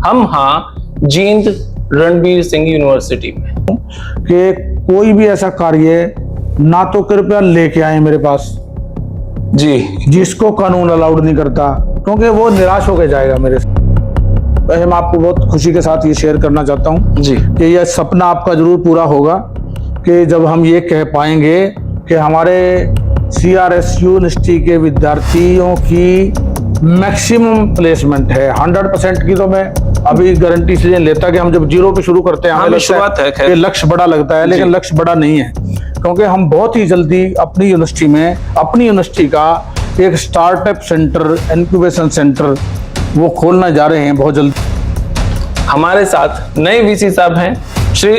हम जींद रणबीर सिंह यूनिवर्सिटी में कि कोई भी ऐसा कार्य ना तो कृपया लेके आए मेरे पास जी जिसको कानून अलाउड नहीं करता, क्योंकि वो निराश होकर जाएगा मेरे से। वैसे मैं आपको बहुत खुशी के साथ ये शेयर करना चाहता हूँ जी कि यह सपना आपका जरूर पूरा होगा कि जब हम ये कह पाएंगे कि हमारे CRSU यूनिवर्सिटी के विद्यार्थियों की मैक्सिमम प्लेसमेंट है। 100% की तो मैं अभी गारंटी इसलिए लेता कि हम जब 0 पे शुरू करते हैं हमें शुरुआत है कि लक्ष्य बड़ा लगता है, लेकिन लक्ष्य बड़ा नहीं है, क्योंकि हम बहुत ही जल्दी अपनी यूनिवर्सिटी का एक स्टार्टअप सेंटर, इंक्यूबेशन सेंटर वो खोलने जा रहे हैं बहुत जल्दी। हमारे साथ नए VC साहब हैं श्री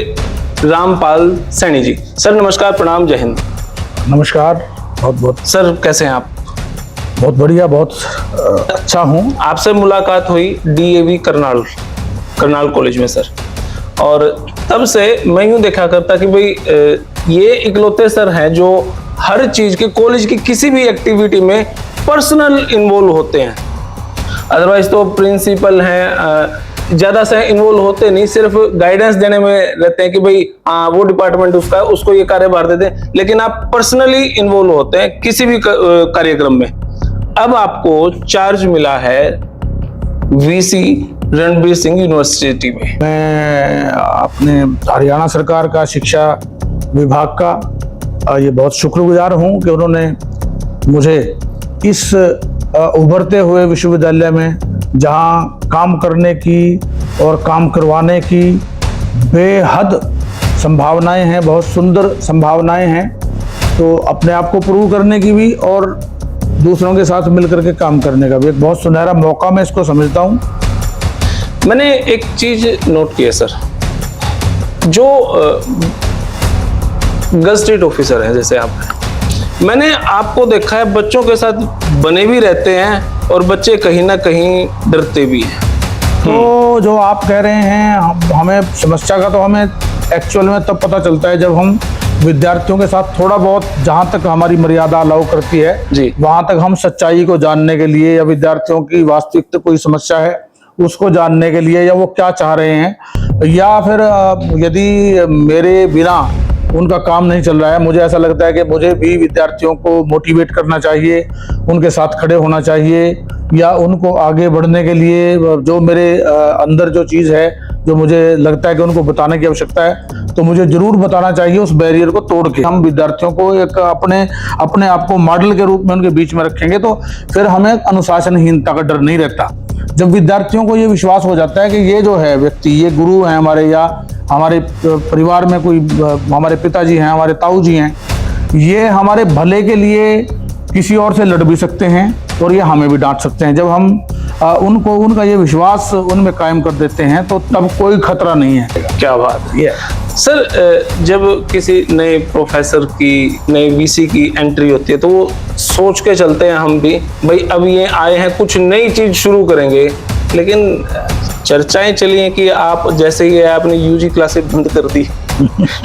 रामपाल सैनी जी। सर नमस्कार, प्रणाम, जय हिंद। नमस्कार, बहुत बहुत। सर कैसे हैं आप? बहुत बढ़िया, बहुत अच्छा हूँ। आपसे मुलाकात हुई DAV करनाल कॉलेज में सर, और तब से मैं यूं देखा करता कि भाई ये इकलौते सर हैं जो हर चीज के कॉलेज की किसी भी एक्टिविटी में पर्सनल इन्वॉल्व होते हैं। अदरवाइज तो प्रिंसिपल हैं, ज्यादा से इन्वॉल्व होते नहीं, सिर्फ गाइडेंस देने में रहते हैं कि भाई वो डिपार्टमेंट उसका है, उसको ये कार्यभार देते हैं, लेकिन आप पर्सनली इन्वॉल्व होते हैं किसी भी कार्यक्रम में। अब आपको चार्ज मिला है VC रणबीर सिंह यूनिवर्सिटी में। मैं अपने हरियाणा सरकार का शिक्षा विभाग का ये बहुत शुक्रगुजार हूँ कि उन्होंने मुझे इस उभरते हुए विश्वविद्यालय में जहाँ काम करने की और काम करवाने की बेहद संभावनाएं हैं, बहुत सुंदर संभावनाएं हैं, तो अपने आप को प्रूव करने की भी और दूसरों के साथ मिलकर के काम करने का भी एक बहुत सुनहरा मौका मैं इसको समझता हूँ। मैंने एक चीज नोट की है सर, जो गजटेड ऑफिसर है जैसे आप, मैंने आपको देखा है बच्चों के साथ बने भी रहते हैं और बच्चे कहीं ना कहीं डरते भी हैं। तो जो आप कह रहे हैं, हमें समस्या का तो हमें एक्चुअल में तब पता चलता है जब हम विद्यार्थियों के साथ थोड़ा बहुत, जहाँ तक हमारी मर्यादा अलाउ करती है जी, वहाँ तक हम सच्चाई को जानने के लिए या विद्यार्थियों की वास्तविक कोई समस्या है उसको जानने के लिए, या वो क्या चाह रहे हैं, या फिर यदि मेरे बिना उनका काम नहीं चल रहा है, मुझे ऐसा लगता है कि मुझे भी विद्यार्थियों को मोटिवेट करना चाहिए, उनके साथ खड़े होना चाहिए, या उनको आगे बढ़ने के लिए जो मेरे अंदर जो चीज़ है जो मुझे लगता है कि उनको बताने की आवश्यकता है, तो मुझे जरूर बताना चाहिए उस बैरियर को तोड़ के। हम विद्यार्थियों को एक अपने आप को मॉडल के रूप में उनके बीच में रखेंगे तो फिर हमें अनुशासनहीनता का डर नहीं रहता। जब विद्यार्थियों को ये विश्वास हो जाता है कि ये जो है व्यक्ति, ये गुरु हैं हमारे, या हमारे परिवार में कोई हमारे पिताजी हैं, हमारे ताऊ जी हैं, ये हमारे भले के लिए किसी और से लड़ भी सकते हैं और ये हमें भी डांट सकते हैं, जब हम उनको उनका ये विश्वास उनमें कायम कर देते हैं तो तब कोई खतरा नहीं है। क्या बात है सर। जब किसी नए प्रोफेसर की, नए VC की एंट्री होती है तो वो सोच के चलते हैं हम भी, भाई अब ये आए हैं कुछ नई चीज शुरू करेंगे, लेकिन चर्चाएं चली हैं कि आप जैसे ही आपने UG क्लासेस बंद कर दी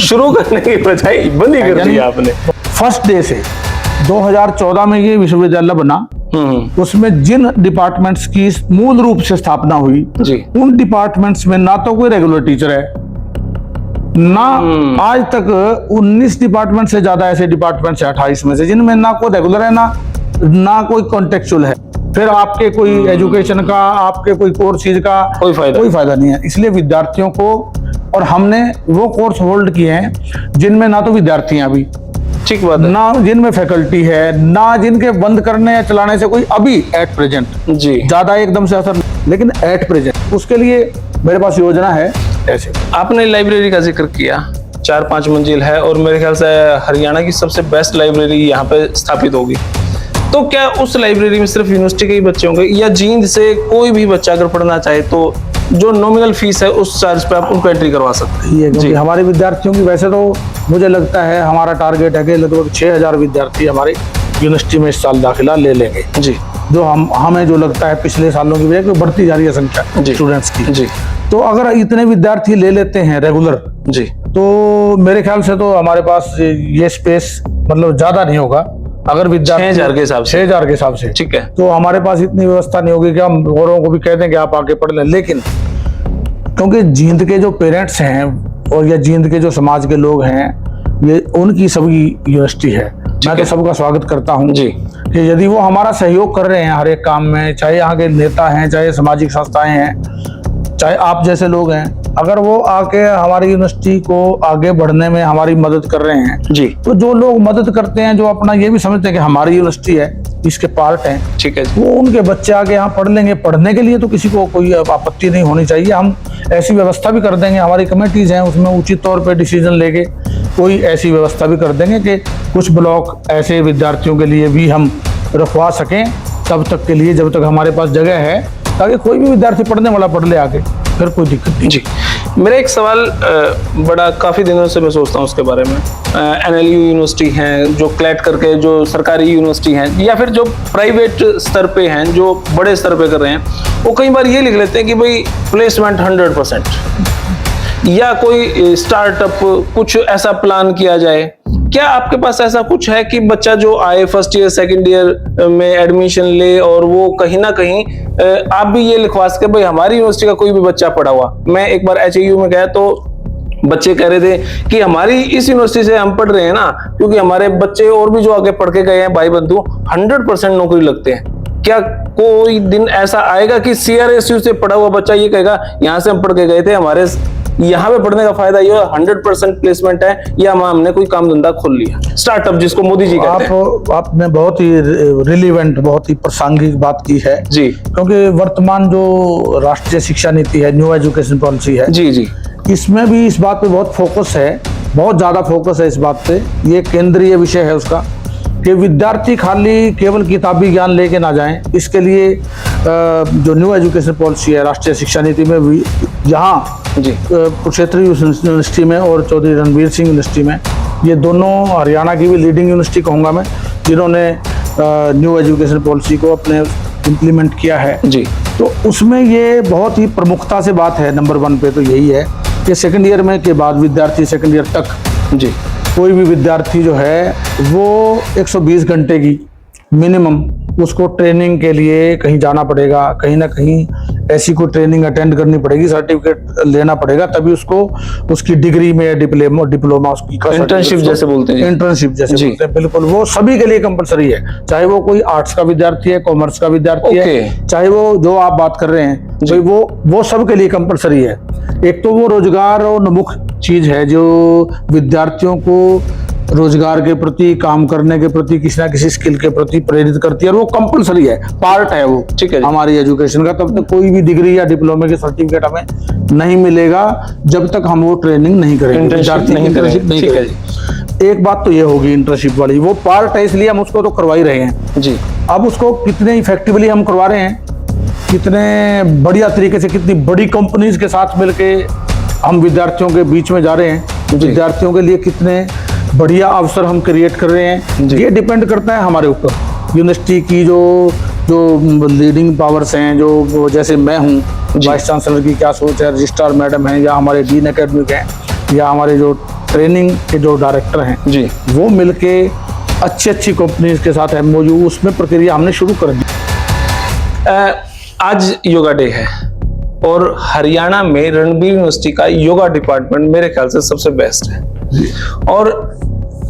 शुरू करने की बजाय बंद ही कर दी आपने। फर्स्ट डे से 2014 में ये विश्वविद्यालय बना, उसमें जिन डिपार्टमेंट्स की मूल रूप से स्थापना हुई जी, उन डिपार्टमेंट्स में ना तो कोई रेगुलर टीचर है, ना आज तक 19 डिपार्टमेंट से ज्यादा ऐसे डिपार्टमेंट्स है 28 में से जिनमें ना कोई रेगुलर है, ना कोई कॉन्टेक्चुअल है। फिर आपके कोई एजुकेशन का, आपके कोई कोर्सेज का कोई फायदा नहीं है। इसलिए विद्यार्थियों को, और हमने वो कोर्स होल्ड किए हैं जिनमें ना तो विद्यार्थी हैं अभी, ठीक बात है, ना जिनमें फैकल्टी है, ना जिनके बंद करने या चलाने से कोई अभी एट प्रेजेंट जी ज्यादा एकदम से असर, लेकिन एट प्रेजेंट उसके लिए मेरे पास योजना है। ऐसे आपने लाइब्रेरी का जिक्र किया, 4-5 मंजिल है और मेरे ख्याल से हरियाणा की सबसे बेस्ट लाइब्रेरी यहाँ पे स्थापित होगी। तो क्या उस लाइब्रेरी में सिर्फ यूनिवर्सिटी के ही बच्चे होंगे, या जींद से कोई भी बच्चा अगर पढ़ना चाहे तो जो नॉमिनल फीस है उस चार्ज पे आप उनको एंट्री करवा सकते हैं? जी, हमारे विद्यार्थियों की, वैसे तो मुझे लगता है हमारा टारगेट है कि लगभग 6000 विद्यार्थी हमारे यूनिवर्सिटी में इस साल दाखिला ले लेंगे जी, जो हमें जो लगता है पिछले सालों की वजह से बढ़ती जा रही है संख्या स्टूडेंट्स की जी। तो अगर इतने विद्यार्थी ले लेते हैं रेगुलर जी, तो मेरे ख्याल से तो हमारे पास ये स्पेस मतलब ज्यादा नहीं होगा। अगर विद्यार्थी 6000 के हिसाब से, 6000 के हिसाब से, ठीक है, तो हमारे पास इतनी व्यवस्था नहीं होगी कि हम औरों को भी कह दें कि आप आके पढ़ लें। लेकिन क्योंकि जींद के जो पेरेंट्स हैं और या जींद के जो समाज के लोग हैं, ये उनकी सभी यूनिवर्सिटी है। मैं तो सबका स्वागत करता हूँ जी कि यदि वो हमारा सहयोग कर रहे हैं हर एक काम में, चाहे यहाँ के नेता हैं, चाहे सामाजिक संस्थाएं हैं, चाहे आप जैसे लोग हैं, अगर वो आके हमारी यूनिवर्सिटी को आगे बढ़ने में हमारी मदद कर रहे हैं जी, तो जो लोग मदद करते हैं, जो अपना ये भी समझते हैं कि हमारी यूनिवर्सिटी है, इसके पार्ट हैं, ठीक है जी, वो उनके बच्चे आगे यहाँ पढ़ लेंगे। पढ़ने के लिए तो किसी को कोई आपत्ति नहीं होनी चाहिए। हम ऐसी व्यवस्था भी कर देंगे, हमारी कमेटीज हैं, उसमें उचित तौर पे डिसीजन लेके कोई ऐसी व्यवस्था भी कर देंगे कि कुछ ब्लॉक ऐसे विद्यार्थियों के लिए भी हम रखवा सकें तब तक के लिए, जब तक हमारे पास जगह है, ताकि कोई भी विद्यार्थी पढ़ने वाला पढ़ ले आगे, फिर कोई दिक्कत नहीं। जी। मेरा एक सवाल बड़ा काफ़ी दिनों से मैं सोचता हूँ उसके बारे में। NLU यूनिवर्सिटी हैं जो क्लैट करके जो सरकारी यूनिवर्सिटी हैं, या फिर जो प्राइवेट स्तर पे हैं, जो बड़े स्तर पे कर रहे हैं, वो कई बार ये लिख लेते हैं कि भाई प्लेसमेंट 100%, या कोई स्टार्टअप कुछ ऐसा प्लान किया जाए। क्या आपके पास ऐसा कुछ है कि बच्चा जो आए फर्स्ट ईयर सेकंड ईयर में एडमिशन ले और वो कहीं ना कहीं आप भी ये लिखवा सके भाई हमारी यूनिवर्सिटी का कोई भी बच्चा पढ़ा हुआ। मैं एक बार HAU में गया तो बच्चे कह रहे थे कि हमारी इस यूनिवर्सिटी से हम पढ़ रहे हैं ना, क्योंकि हमारे बच्चे और भी जो आगे पढ़ के गए हैं भाई बंधु 100% नौकरी लगते हैं। क्या कोई दिन ऐसा आएगा कि CRSU से पढ़ा हुआ बच्चा ये कहेगा यहाँ से हम पढ़ के गए थे, हमारे यहाँ पे पढ़ने का फायदा ये 100% प्लेसमेंट है, या हमने कोई काम धंधा खोल लिया, स्टार्टअप जिसको मोदी जी कहते हैं। आपने बहुत ही रिलीवेंट, बहुत ही प्रासंगिक बात की है जी, क्योंकि वर्तमान जो राष्ट्रीय शिक्षा नीति है, न्यू एजुकेशन पॉलिसी है, जी जी, इसमें भी इस बात पे बहुत फोकस है, बहुत ज्यादा फोकस है इस बात पे। ये केंद्रीय विषय है उसका कि विद्यार्थी खाली केवल किताबी ज्ञान लेके ना जाएं। इसके लिए जो न्यू एजुकेशन पॉलिसी है राष्ट्रीय शिक्षा नीति में भी, यहाँ जी, कुरुक्षेत्र यूनिवर्सिटी में और चौधरी रणवीर सिंह यूनिवर्सिटी में, ये दोनों हरियाणा की भी लीडिंग यूनिवर्सिटी कहूँगा मैं, जिन्होंने न्यू एजुकेशन पॉलिसी को अपने इम्प्लीमेंट किया है जी, तो उसमें ये बहुत ही प्रमुखता से बात है। नंबर 1 पे तो यही है कि सेकंड ईयर में के बाद विद्यार्थी सेकंड ईयर तक जी, कोई भी विद्यार्थी जो है वो 120 घंटे की मिनिमम उसको ट्रेनिंग के लिए कहीं जाना पड़ेगा, कहीं ना कहीं ऐसी कोई ट्रेनिंग अटेंड करनी पड़ेगी, सर्टिफिकेट लेना पड़ेगा, तभी उसको उसकी डिग्री में डिप्लोमा उसकी इंटर्नशिप जैसे बोलते हैं, इंटर्नशिप जैसे बोलते हैं, बिल्कुल वो सभी के लिए कंपलसरी है। चाहे वो कोई आर्ट्स का विद्यार्थी है, कॉमर्स का विद्यार्थी है, चाहे वो जो आप बात कर रहे हैं भाई वो सब के लिए कंपलसरी है। एक तो वो रोजगार और उन्मुख चीज है जो विद्यार्थियों को रोजगार के प्रति, काम करने के प्रति, किसी ना किसी स्किल के प्रति प्रेरित करती है, और वो कंपलसरी है, पार्ट है वो, ठीक है, हमारी एजुकेशन का। तब तक कोई भी डिग्री या डिप्लोमे के सर्टिफिकेट हमें नहीं मिलेगा जब तक हम वो ट्रेनिंग नहीं करेंगे, इंटर्नशिप नहीं करेंगे। एक बात तो ये होगी इंटर्नशिप वाली, वो पार्ट है, इसलिए हम उसको तो करवा ही रहे हैं जी। अब उसको कितने इफेक्टिवली हम करवा रहे हैं, कितने बढ़िया तरीके से, कितनी बड़ी कंपनीज के साथ मिलके हम विद्यार्थियों के बीच में जा रहे हैं, विद्यार्थियों के लिए कितने बढ़िया अवसर हम क्रिएट कर रहे हैं, ये डिपेंड करता है हमारे ऊपर। यूनिवर्सिटी की जो लीडिंग पावर्स हैं, जो जैसे मैं हूँ, वाइस चांसलर की क्या सोच है, रजिस्ट्रार मैडम हैं, या हमारे डीन एकेडमिक हैं, या हमारे जो ट्रेनिंग के जो डायरेक्टर हैं जी, वो मिलके अच्छी कंपनीज के साथ MOU, उसमें प्रक्रिया हमने शुरू कर दी। आज योगा डे है और हरियाणा में रणबीर यूनिवर्सिटी का योगा डिपार्टमेंट मेरे ख्याल से सबसे बेस्ट है। और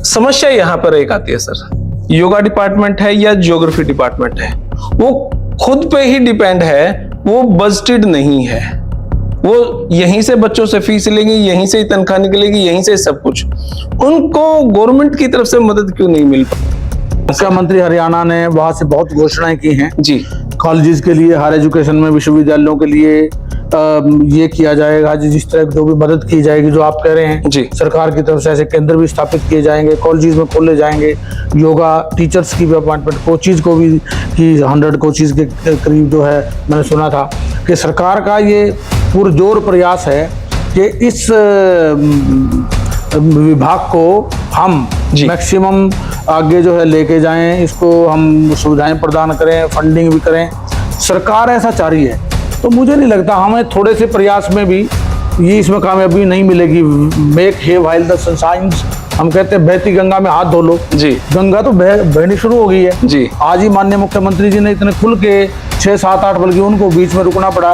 समस्या यहाँ पर एक आती है सर, योगा डिपार्टमेंट है या ज्योग्राफी डिपार्टमेंट है, वो खुद पे ही डिपेंड है, वो बजटेड नहीं है, वो यहीं से बच्चों से फीस लेंगे, यहीं से ही तनख्वाह निकलेगी, यहीं से सब कुछ। उनको गवर्नमेंट की तरफ से मदद क्यों नहीं मिल पाती? मुख्यमंत्री हरियाणा ने वहां से बहुत घोषणाएं की हैं जी, कॉलेजेस के लिए, हायर एजुकेशन में विश्वविद्यालयों के लिए ये किया जाएगा, जिस तरह जो भी मदद की जाएगी, जो आप कह रहे हैं जी, सरकार की तरफ से ऐसे केंद्र भी स्थापित किए जाएंगे, कॉलेजेस में खोले जाएंगे, योगा टीचर्स की भी अपॉइंटमेंट, कोचिज को भी कि 100 कोचिज के करीब जो है, मैंने सुना था कि सरकार का ये पुरजोर प्रयास है कि इस विभाग को हम मैक्सिमम आगे जो है लेके जाएं, इसको हम सुविधाएं प्रदान करें, फंडिंग भी करें, सरकार ऐसा चाह रही है। तो मुझे नहीं लगता, हमें थोड़े से प्रयास में भी ये इसमें कामयाबी नहीं मिलेगी। मेक हे व्हाइल द सन, हम कहते हैं बहती गंगा में हाथ धो लो जी, गंगा तो बहनी शुरू हो गई है जी। आज ही माननीय मुख्यमंत्री जी ने इतने खुल के 6, 7, 8 बल्कि उनको बीच में रुकना पड़ा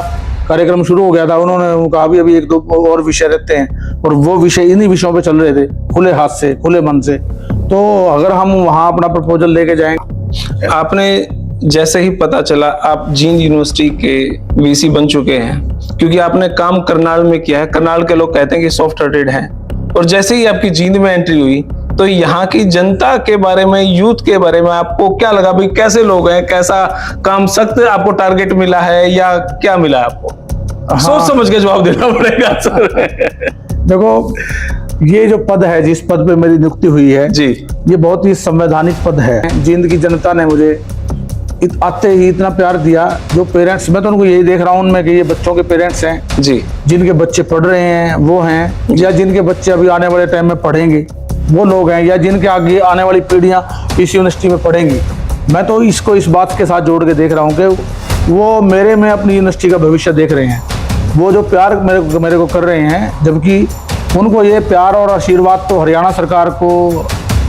कार्यक्रम शुरू हो गया था, उन्होंने कहा अभी एक दो और विषय रहते हैं, और वो विषय इन्हीं विषयों पे चल रहे थे, खुले हाथ से, खुले मन से। तो अगर हम वहाँ अपना प्रपोजल लेके जाएंगे। आपने जैसे ही पता चला आप जींद यूनिवर्सिटी के वीसी बन चुके हैं, क्योंकि आपने काम करनाल में किया है, करनाल के लोग कहते हैं कि सॉफ्ट हार्टेड हैं, और जैसे ही आपकी जींद में एंट्री हुई तो यहाँ की जनता के बारे में, यूथ के बारे में आपको क्या लगा? भाई कैसे लोग हैं, कैसा काम, सख्त आपको टारगेट मिला है या क्या मिला आपको? हाँ। सोच समझ के जवाब देना पड़ेगा सर। देखो, ये जो पद है, जिस पद पे मेरी नियुक्ति हुई है जी, ये बहुत ही संवैधानिक पद है। जींद की जनता ने मुझे आते ही इतना प्यार दिया। जो पेरेंट्स, मैं तो उनको यही देख रहा हूँ उनमें कि ये बच्चों के पेरेंट्स हैं जी, जिनके बच्चे पढ़ रहे हैं वो हैं, या जिनके बच्चे अभी आने वाले टाइम में पढ़ेंगे वो लोग हैं, या जिनके आगे आने वाली पीढ़ियां इस यूनिवर्सिटी में पढ़ेंगी। मैं तो इसको इस बात के साथ जोड़ के देख रहा हूँ कि वो मेरे में अपनी यूनिवर्सिटी का भविष्य देख रहे हैं। वो जो प्यार मेरे को कर रहे हैं, जबकि उनको ये प्यार और आशीर्वाद तो हरियाणा सरकार को,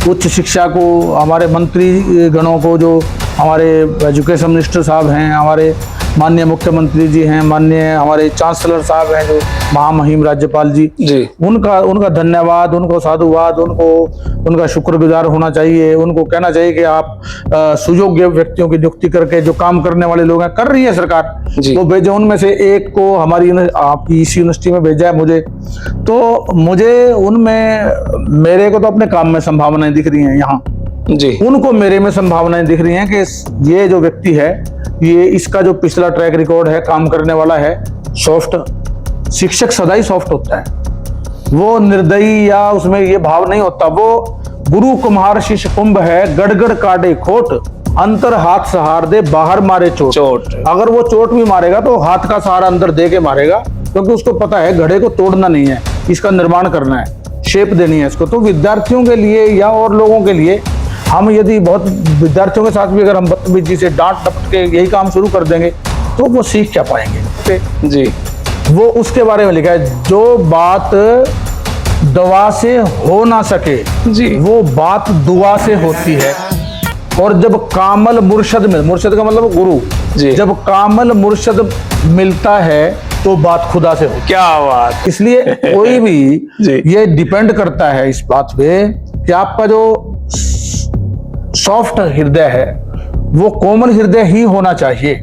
उच्च शिक्षा को, हमारे मंत्री गणों को, जो हमारे एजुकेशन मिनिस्टर साहब हैं, हमारे माननीय मुख्यमंत्री जी हैं, माननीय हमारे चांसलर साहब हैं जो महामहिम राज्यपाल जी, उनका धन्यवाद, उनको साधुवाद, उनका शुक्रगुजार होना चाहिए। उनको कहना चाहिए कि आप सुयोग्य व्यक्तियों की नियुक्ति करके जो काम करने वाले लोग हैं, कर रही है सरकार, वो भेजे। उनमें से एक को हमारी आपकी इस यूनिवर्सिटी में भेजा है मुझे, तो मुझे उनमें, मेरे को तो अपने काम में संभावनाएं दिख रही हैं यहाँ जी, उनको मेरे में संभावनाएं दिख रही हैं कि ये जो व्यक्ति है, ये इसका जो पिछला ट्रैक रिकॉर्ड है, काम करने वाला है, सॉफ्ट। शिक्षक सदा ही सॉफ्ट होता है, वो निर्दयी या उसमें ये भाव नहीं होता। वो गुरु कुम्हार शिष्य कुंभ है, गड़गड़ काटे खोट, अंतर हाथ सहार दे, बाहर मारे चोट। अगर वो चोट भी मारेगा तो हाथ का सहारा अंदर दे के मारेगा, क्योंकि उसको पता है घड़े को तोड़ना नहीं है, इसका निर्माण करना है, शेप देनी है इसको। तो विद्यार्थियों के लिए या और लोगों के लिए, हम यदि बहुत विद्यार्थियों के साथ भी अगर हम बदतमीजी से डांट डपट के यही काम शुरू कर देंगे तो वो सीख क्या पाएंगे जी। वो उसके बारे में लिखा है, जो बात दवा से हो ना सके जी, वो बात दुआ से होती है। और जब कामल मुर्शद में, मुर्शद का मतलब गुरु जी, जब कामल मुर्शद मिलता है तो बात खुदा से होती है। क्या बात। इसलिए कोई भी जी, ये डिपेंड करता है इस बात पे कि आपका जो सॉफ्ट हृदय है वो कोमल हृदय ही होना चाहिए।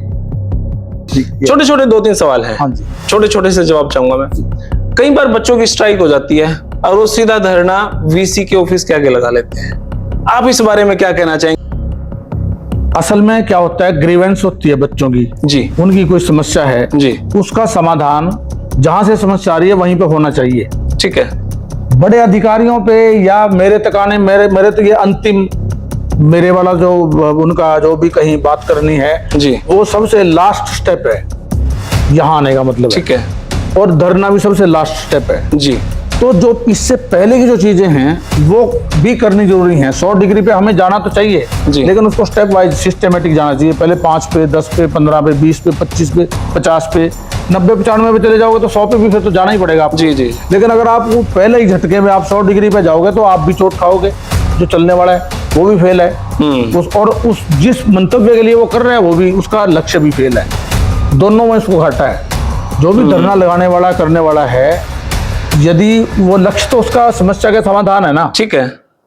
छोटे छोटे 2-3 सवाल हैं। हाँ जी, छोटे छोटे से जवाब चाहूंगा मैं। कई बार बच्चों की स्ट्राइक हो जाती है और वो सीधा धरना वीसी के ऑफिस के आगे लगा लेते हैं, आप इस बारे में क्या कहना चाहेंगे? असल में क्या होता है, ग्रीवेंस होती है बच्चों की जी उनकी कोई समस्या है जी, उसका समाधान जहां से समस्या आ रही है वहीं पे होना चाहिए। ठीक है। बड़े अधिकारियों पे या मेरे तक आने, मेरे तो ये अंतिम, मेरे वाला जो उनका जो भी कहीं बात करनी है जी, वो सबसे लास्ट स्टेप है यहाँ आने का मतलब है। ठीक है। और धरना भी सबसे लास्ट स्टेप है जी, तो जो इससे पहले की जो चीजें हैं वो भी करनी जरूरी हैं। 100 डिग्री पे हमें जाना तो चाहिए, लेकिन उसको स्टेप वाइज सिस्टमेटिक जाना चाहिए। पहले 5 पे, 10 पे, 15 पे, 20 पे, 25 पे, 50 पे, 90, 95 पे चले जाओगे तो 100 पे भी फिर तो जाना ही पड़ेगा आपको। जी जी। लेकिन अगर आप वो पहले ही झटके में आप 100 डिग्री पे जाओगे तो आप भी चोट खाओगे, जो चलने वाला है वो भी फेल है, उस जिस मंतव्य के लिए वो कर रहे हैं वो भी, उसका लक्ष्य भी फेल है। दोनों में उसको घाटा है। जो भी धरना लगाने वाला, करने वाला है, यदि वो लक्ष्य तो उसका समस्या का समाधान है ना, ठीक है,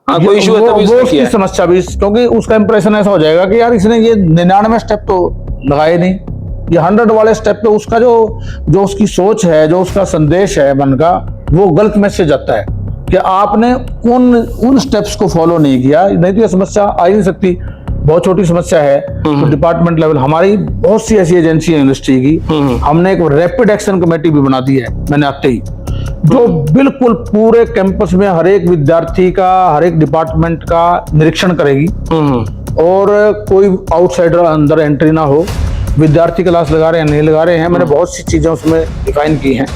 हाँ, कोई इशू है तभी वो उसने उसकी किया है। समस्या भी, क्योंकि उसका इंप्रेशन ऐसा हो जाएगा कि यार इसने ये 99 स्टेप तो लगाए नहीं, ये 100 वाले स्टेप पे उसका जो उसकी सोच है, जो उसका संदेश है मन का, वो गलत मैसेज आता है कि आपने उन स्टेप्स को फॉलो नहीं किया, नहीं तो ये समस्या आ ही नहीं सकती। बहुत छोटी समस्या है तो डिपार्टमेंट लेवल, हमारी बहुत सी ऐसी एजेंसी है यूनिवर्सिटी की, हमने एक रैपिड एक्शन कमेटी भी बना दी है मैंने आते ही, जो बिल्कुल पूरे कैंपस में हर एक विद्यार्थी का, हर एक डिपार्टमेंट का निरीक्षण करेगी और कोई आउटसाइडर अंदर एंट्री ना हो। विद्यार्थी क्लास लगा रहे हैं नहीं लगा रहे हैं, मैंने बहुत सी चीजें उसमें डिफाइन की हैं,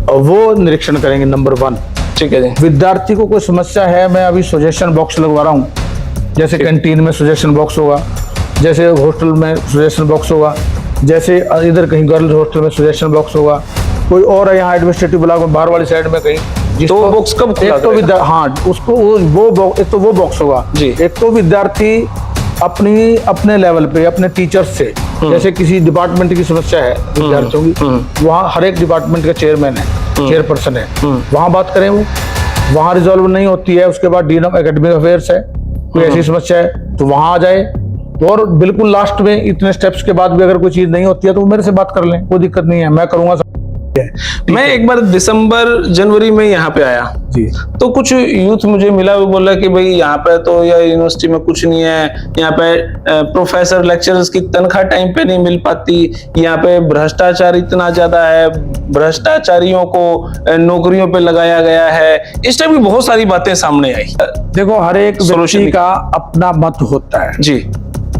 वो निरीक्षण करेंगे। नंबर 1, ठीक है जी। विद्यार्थी को कोई समस्या है, मैं अभी सजेशन बॉक्स लगवा रहा हूँ, जैसे कैंटीन में सजेशन बॉक्स होगा, जैसे हॉस्टल में सजेशन बॉक्स होगा, जैसे इधर कहीं गर्ल्स हॉस्टल में सजेशन बॉक्स होगा, कोई और यहाँ एडमिनिस्ट्रेटिव ब्लॉक में बाहर वाली साइड में कहीं, तो बॉक्स कब खुला एक तो हाँ उसको एक तो वो बॉक्स होगा जी। एक तो विद्यार्थी अपने लेवल पे अपने टीचर्स से, जैसे किसी डिपार्टमेंट की समस्या है विद्यार्थियों की, वहाँ हर एक डिपार्टमेंट का चेयरमैन है, चेयरपर्सन है, वहाँ बात करें, वो वहाँ रिजॉल्व नहीं होती है, उसके बाद डीन ऑफ एकेडमिक अफेयर्स है, कोई ऐसी समस्या है तो वहाँ आ जाए, और बिल्कुल लास्ट में इतने स्टेप्स के बाद भी अगर कोई चीज नहीं होती है तो वो मेरे से बात कर लें, कोई दिक्कत नहीं है, मैं करूंगा। मैं एक बार दिसंबर जनवरी में यहाँ पे आया जी, तो कुछ यूथ मुझे मिला, वो बोला कि भाई यहाँ पे तो या यूनिवर्सिटी में कुछ नहीं है, यहाँ पे प्रोफेसर लेक्चरर्स की तनख्वाह टाइम पे नहीं मिल पाती, यहाँ पे भ्रष्टाचार इतना ज्यादा है, भ्रष्टाचारियों को नौकरियों पे लगाया गया है, इस टाइप की बहुत सारी बातें सामने आई। देखो हर एक व्यक्ति का अपना मत होता है जी।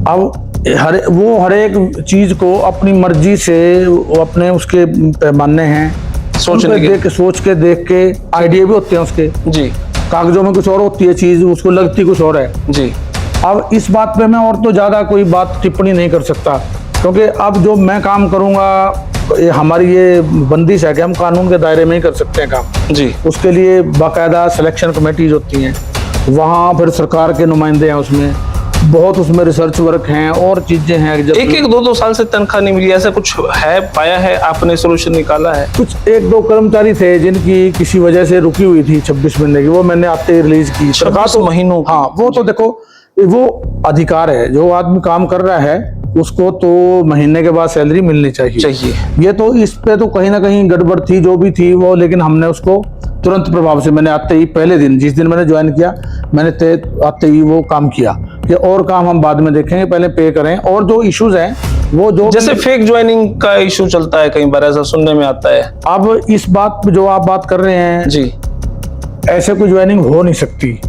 अब हर एक चीज को अपनी मर्जी से वो अपने उसके पैमाने हैं, सोच के देख के आइडिया भी होते हैं उसके जी, कागजों में कुछ और होती है चीज, उसको लगती कुछ और है जी। अब इस बात पे मैं और तो ज्यादा कोई बात टिप्पणी नहीं कर सकता, क्योंकि अब जो मैं काम करूंगा हमारी ये बंदिश है कि हम कानून के दायरे में ही कर सकते हैं काम जी। उसके लिए बाकायदा सिलेक्शन कमेटीज होती हैं, वहाँ फिर सरकार के नुमाइंदे हैं, उसमें बहुत उसमें रिसर्च वर्क हैं और चीजें हैं। जब एक दो साल से तनख्वाह नहीं मिली, ऐसा कुछ है, पाया है आपने, सोल्यूशन निकाला है? कुछ एक दो कर्मचारी थे जिनकी किसी वजह से रुकी हुई थी 26 महीने की, वो मैंने आते ही रिलीज की। सरकार तो महीनों, हाँ वो तो देखो वो अधिकार है, जो आदमी काम कर रहा है उसको तो महीने के बाद सैलरी मिलनी चाहिए। ये तो इस पे तो कहीं ना कहीं गड़बड़ थी जो भी थी वो, लेकिन हमने उसको तुरंत प्रभाव से, मैंने आते ही पहले दिन जिस दिन मैंने ज्वाइन किया मैंने आते ही वो काम किया कि और काम हम बाद में देखेंगे, पहले पे करें। और जो इश्यूज हैं वो जो जैसे फेक ज्वाइनिंग का इशू चलता है, कई बार ऐसा सुनने में आता है। अब इस बात पे जो आप बात कर रहे हैं जी, ऐसे कोई ज्वाइनिंग हो नहीं सकती,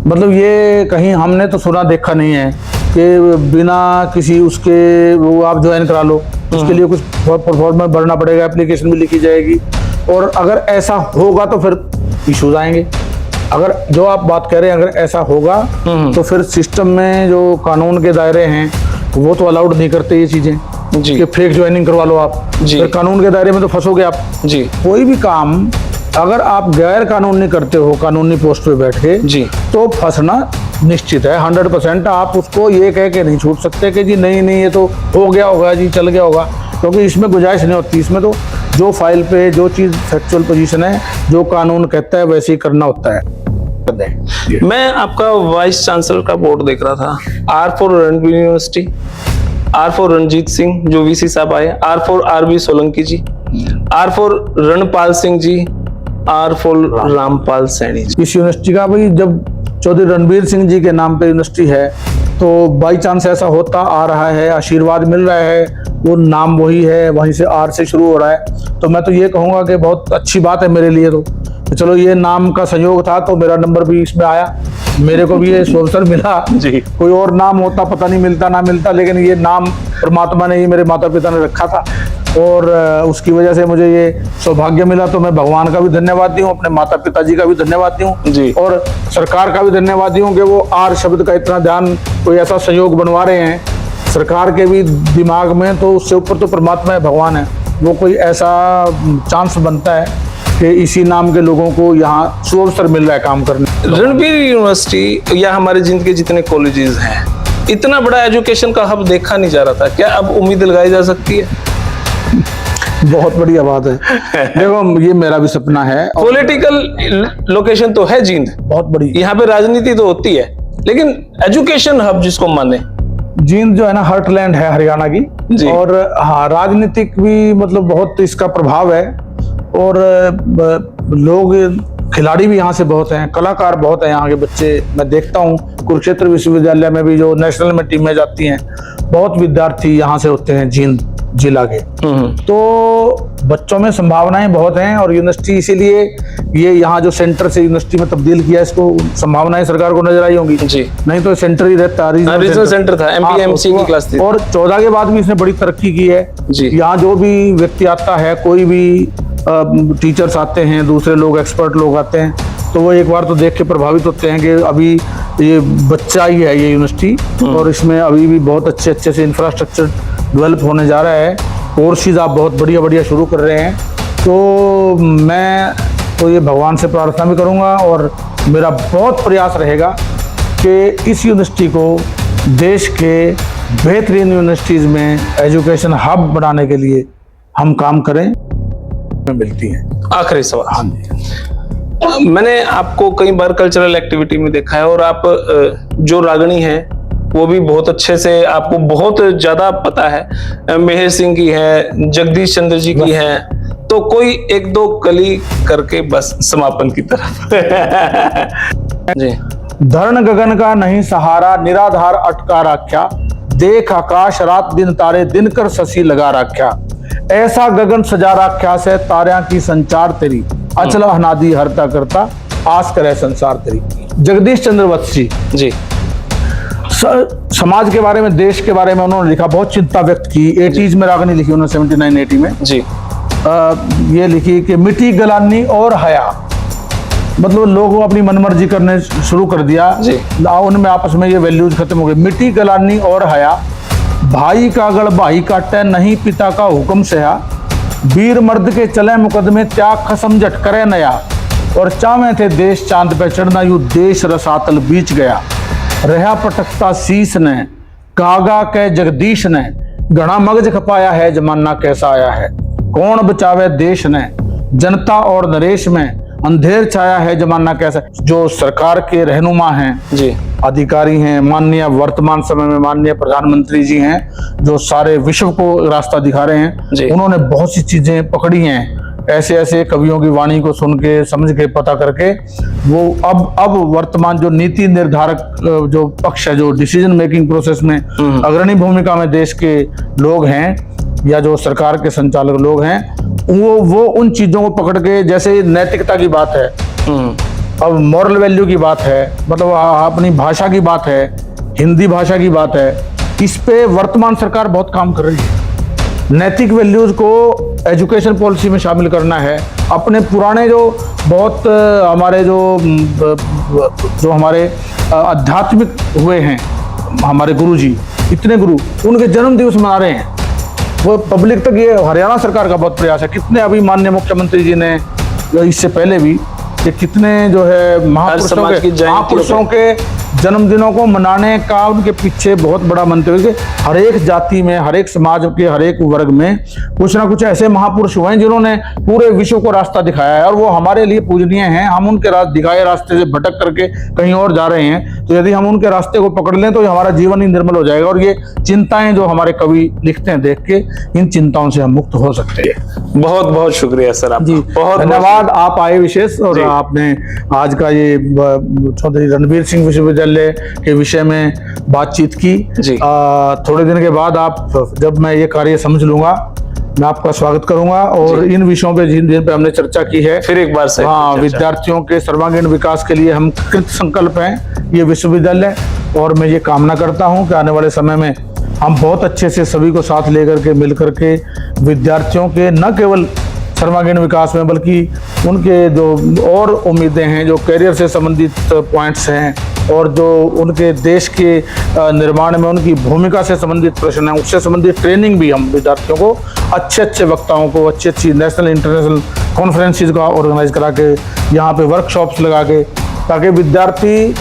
मतलब ये कहीं हमने तो सुना देखा नहीं है कि बिना किसी उसके वो आप ज्वाइन करा लो, उसके लिए कुछ परफॉर्मेंस भरना पड़ेगा, एप्लीकेशन भी लिखी जाएगी, और अगर ऐसा होगा तो फिर इश्यूज आएंगे। अगर जो आप बात कह रहे हैं अगर ऐसा होगा तो फिर सिस्टम में जो कानून के दायरे हैं वो तो अलाउड नहीं करते ये चीजें कि फेक ज्वाइनिंग करवा लो आप, फिर कानून के दायरे में तो फंसोगे आप जी। कोई भी काम अगर आप गैर कानूनी करते हो कानूनी पोस्ट पे बैठ के जी, तो फंसना निश्चित है 100%। आप उसको ये कह के नहीं छूट सकते कि जी नहीं ये तो हो गया होगा जी, चल गया होगा, क्योंकि इसमें गुंजाइश नहीं होती। इसमें तो जो फाइल पे जो चीज फैक्चुअल पोजीशन है, जो कानून कहता है वैसे ही करना होता है। मैं आपका वाइस चांसलर का बोर्ड देख रहा था, R for Ranbir university, R for Ranjit Singh जो वीसी साहब आए, R for RB Solanki ji, R for Ranpal Singh ji, R for Rampal Saini ji. इस यूनिवर्सिटी का भाई जब चौधरी रणबीर सिंह जी के नाम पे यूनिवर्सिटी है तो बाई चांस ऐसा होता आ रहा है, आशीर्वाद मिल रहा है, वो नाम वही है, वहीं से R से शुरू हो रहा है, तो मैं तो ये कहूँगा कि बहुत अच्छी बात है मेरे लिए। तो चलो ये नाम का संयोग था तो मेरा नंबर भी इसमें आया, मेरे को भी ये अवसर मिला जी। कोई और नाम होता पता नहीं मिलता ना मिलता, लेकिन ये नाम परमात्मा ने ही मेरे माता पिता ने रखा था और उसकी वजह से मुझे ये सौभाग्य मिला। तो मैं भगवान का भी धन्यवादी हूँ, अपने माता पिताजी का भी धन्यवादी हूँ और सरकार का भी धन्यवादी हूँ कि वो R शब्द का इतना ध्यान, कोई ऐसा संयोग बनवा रहे हैं सरकार के भी दिमाग में, तो उससे ऊपर तो परमात्मा है, भगवान है, वो कोई ऐसा चांस बनता है कि इसी नाम के लोगों को यहाँ सुअवसर मिल रहा है काम करने। रणबीर यूनिवर्सिटी या हमारे जिंद के जितने कॉलेजेस हैं, इतना बड़ा एजुकेशन का हब देखा नहीं जा रहा था, क्या अब उम्मीद लगाई जा सकती है? बहुत बढ़िया बात है। देखो ये मेरा भी सपना है। पॉलिटिकल लोकेशन तो है जींद, बहुत बड़ी, यहाँ पे राजनीति तो होती है, लेकिन एजुकेशन हब जिसको माने, जींद जो है ना हार्टलैंड है हरियाणा की, और हाँ राजनीतिक भी मतलब बहुत इसका प्रभाव है, और लोग खिलाड़ी भी यहाँ से बहुत हैं, कलाकार बहुत हैं, यहाँ के बच्चे मैं देखता हूँ कुरुक्षेत्र विश्वविद्यालय में भी जो नेशनल में टीमें जाती हैं, बहुत विद्यार्थी यहाँ से होते हैं जींद जिला के। तो बच्चों में संभावनाएं बहुत हैं और यूनिवर्सिटी इसीलिए ये यहाँ जो सेंटर से यूनिवर्सिटी में तब्दील किया, इसको संभावनाएं सरकार को नजर आई होंगी जी, नहीं तो सेंटर ही रहता, रीजनल सेंटर था, MPMC की क्लास थी, और 14 के बाद भी इसने बड़ी तरक्की की है जी। यहाँ जो भी व्यक्ति आता है, कोई भी टीचर्स आते हैं, दूसरे लोग एक्सपर्ट लोग आते हैं, तो वो एक बार तो देख के प्रभावित होते हैं कि अभी ये बच्चा ही है ये यूनिवर्सिटी, और इसमें अभी भी बहुत अच्छे से इंफ्रास्ट्रक्चर डेवलप होने जा रहा है, कोर्सेज आप बहुत बढ़िया शुरू कर रहे हैं। तो मैं तो ये भगवान से प्रार्थना भी करूंगा और मेरा बहुत प्रयास रहेगा कि इस यूनिवर्सिटी को देश के बेहतरीन यूनिवर्सिटीज में एजुकेशन हब बनाने के लिए हम काम करें मिलती हैं। आखिरी सवाल। हाँ जी, मैंने आपको कई बार कल्चरल एक्टिविटी में देखा है और आप जो रागनी है वो भी बहुत अच्छे से आपको बहुत ज्यादा पता है। मेहर सिंह की है, जगदीश चंद्र जी की है, तो कोई एक दो कली करके बस समापन की तरफ। जी। धरण गगन का नहीं सहारा, निराधार अटका राख्या, देख आकाश रात दिन तारे, दिन कर शशि लगा राख्या, ऐसा गगन सजा राख्या से तारियां की संचार तेरी, अचल अनादि हरता करता, आस करे संसार तेरी। जगदीश चंद्र वत्सी जी। समाज के बारे में, देश के बारे में उन्होंने लिखा, बहुत चिंता व्यक्त की। 80s में रागनी लिखी उन्होंने 79-80 में जी। ये लिखी कि मिट्टी गलानी और हया, मतलब लोगों अपनी मनमर्जी करने शुरू कर दिया, उनमें आपस में ये वैल्यूज खत्म हो गई। मिट्टी गलानी और हया, भाई का गढ़ भाई काटे, नहीं पिता का हुक्म सहा, वीर मर्द के चले मुकदमे, त्याग खसम झट करे नया, और चावे थे देश चांद पे चढ़ना, यू देश रसातल बीच गया, रहा पटकता शीस ने, कागा के जगदीश ने, घना मगज खपाया है, जमाना कैसा आया है, कौन बचावे देश ने, जनता और नरेश में अंधेर छाया है, जमाना कैसा। जो सरकार के रहनुमा हैं जी, अधिकारी हैं, माननीय वर्तमान समय में माननीय प्रधानमंत्री जी हैं, जो सारे विश्व को रास्ता दिखा रहे हैं, उन्होंने बहुत सी चीजें पकड़ी हैं। ऐसे ऐसे कवियों की वाणी को सुन के, समझ के, पता करके वो अब वर्तमान जो नीति निर्धारक जो पक्ष है, जो डिसीजन मेकिंग प्रोसेस में अग्रणी भूमिका में देश के लोग हैं या जो सरकार के संचालक लोग हैं, वो उन चीजों को पकड़ के, जैसे नैतिकता की बात है, अब मॉरल वैल्यू की बात है, मतलब अपनी भाषा की बात है, हिंदी भाषा की बात है, इस पे वर्तमान सरकार बहुत काम कर रही है। नैतिक वैल्यूज को एजुकेशन पॉलिसी में शामिल करना है। अपने पुराने जो बहुत हमारे जो हमारे आध्यात्मिक हुए हैं हमारे गुरुजी, इतने गुरु, उनके जन्म दिवस मना रहे हैं, वो पब्लिक तक, ये हरियाणा सरकार का बहुत प्रयास है। कितने अभी माननीय मुख्यमंत्री जी ने इससे पहले भी कि कितने जो है महापुरुषों के जन्मदिनों को मनाने का उनके पीछे बहुत बड़ा मंतव्य कि हर एक जाति में, हर एक समाज के हर एक वर्ग में कुछ ना कुछ ऐसे महापुरुष हुए हैं जिन्होंने पूरे विश्व को रास्ता दिखाया है, और वो हमारे लिए पूजनीय हैं। हम उनके दिखाए रास्ते से भटक करके कहीं और जा रहे हैं, तो यदि हम उनके रास्ते को पकड़ लें तो हमारा जीवन ही निर्मल हो जाएगा, और ये चिंताएं जो हमारे कवि लिखते हैं देख के, इन चिंताओं से हम मुक्त हो सकते हैं। बहुत बहुत शुक्रिया सर आपका। जी, बहुत धन्यवाद। आप आए विशेष, और आपने आज का ये चौधरी रणबीर सिंह विश्वविद्यालय के विषय में बातचीत की। थोड़े दिन के बाद जब मैं ये कार्य समझ लूंगा, मैं आपका स्वागत करूंगा, और इन विषयों पे जिन पे हमने चर्चा की है, फिर एक बार से विद्यार्थियों के सर्वांगीण विकास के लिए हम कृत संकल्प हैं ये विश्वविद्यालय, और मैं ये कामना करता हूँ कि आने वाले समय में हम बहुत अच्छे से सभी को साथ लेकर के, मिलकर के विद्यार्थियों के न केवल सर्वांगीण विकास में, बल्कि उनके जो और उम्मीदें हैं, जो करियर से संबंधित पॉइंट्स हैं, और जो उनके देश के निर्माण में उनकी भूमिका से संबंधित प्रश्न हैं, उससे संबंधित ट्रेनिंग भी हम विद्यार्थियों को, अच्छे वक्ताओं को, अच्छी नेशनल इंटरनेशनल कॉन्फ्रेंसेस का ऑर्गेनाइज करा के, यहाँ पे वर्कशॉप्स लगा के, ताकि विद्यार्थी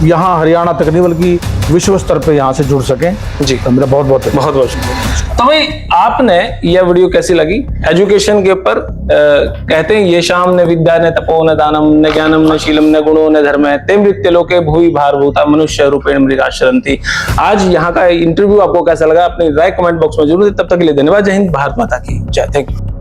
यहाँ हरियाणा तक नहीं बल्कि विश्व स्तर पे यहाँ से जुड़ सकें। जी, तो मेरा बहुत बहुत शुक्रिया। तो भाई, आपने यह वीडियो कैसी लगी? एजुकेशन के ऊपर कहते हैं, ये शाम न विद्या न तपो न दानम न ज्ञानम न शीलम न गुणो न धर्म ते मृत्य लोके भूवि भारभूता मनुष्य रूपेण मृगाशरन्ति। आज यहाँ का इंटरव्यू आपको कैसा लगा? अपनी राय कमेंट बॉक्स में जरूर। तब तक के लिए धन्यवाद। जय हिंद, भारत माता की जय। Thank you.